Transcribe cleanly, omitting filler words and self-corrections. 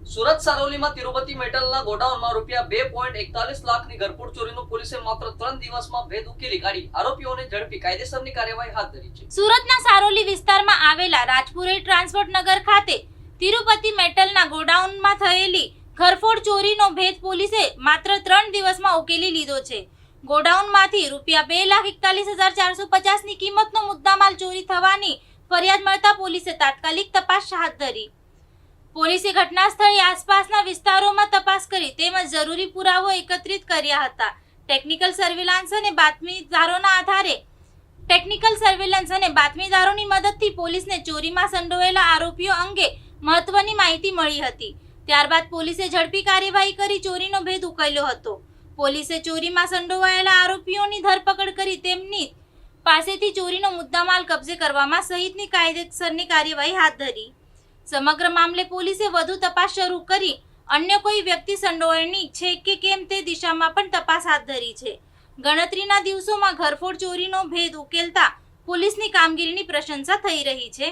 સુરત સારોલીમાં તિરુપતિ મેટલના ગોડાઉનમાં રૂપિયા 2.41 લાખની ઘરફોડ ચોરીનો પોલીસે માત્ર 3 દિવસમાં ભેદ ઉકેલી કાઢી આરોપીઓને ઝડપી કાયદેસરની કાર્યવાહી હાથ ધરી છે। સુરતના સારોલી વિસ્તારમાં આવેલા રાજપુરે ટ્રાન્સપોર્ટ નગર ખાતે તિરુપતિ મેટલના ગોડાઉનમાં થયેલી ઘરફોડ ચોરીનો ભેદ પોલીસે માત્ર 3 દિવસમાં ઉકેલી લીધો છે। ગોડાઉનમાંથી રૂપિયા 2,41,450 ની કિંમતનો મુદ્દામાલ ચોરી થવાની ફરિયાદ મળતા પોલીસે તાત્કાલિક તપાસ હાથ ધરી। પોલીસે ઘટના સ્થળે આસપાસના વિસ્તારોમાં તપાસ કરી તેમજ જરૂરી પુરાવો એકત્રિત કર્યા હતા। ટેકનિકલ સર્વેલન્સ અને બાતમીદારોની મદદથી પોલીસને ચોરીમાં સંડોવાયેલા આરોપીઓ અંગે મહત્વની માહિતી મળી હતી। ત્યારબાદ પોલીસે ઝડપી કાર્યવાહી કરી ચોરીનો ભેદ ઉકેલ્યો હતો। પોલીસે ચોરીમાં સંડોવાયેલા આરોપીઓની ધરપકડ કરી તેમની પાસેથી ચોરીનો મુદ્દામાલ કબજે કરવામાં સહિતની કાયદેસરની કાર્યવાહી હાથ ધરી। સમગ્ર મામલે પોલીસે વધુ તપાસ શરૂ કરી અન્ય કોઈ વ્યક્તિ સંડોવાયેલી છે કે કેમ તે દિશામાં પણ તપાસ હાથ ધરી છે। ગણતરીના દિવસોમાં ઘરફોડ ચોરીનો ભેદ ઉકેલતા પોલીસની કામગીરીની પ્રશંસા થઈ રહી છે।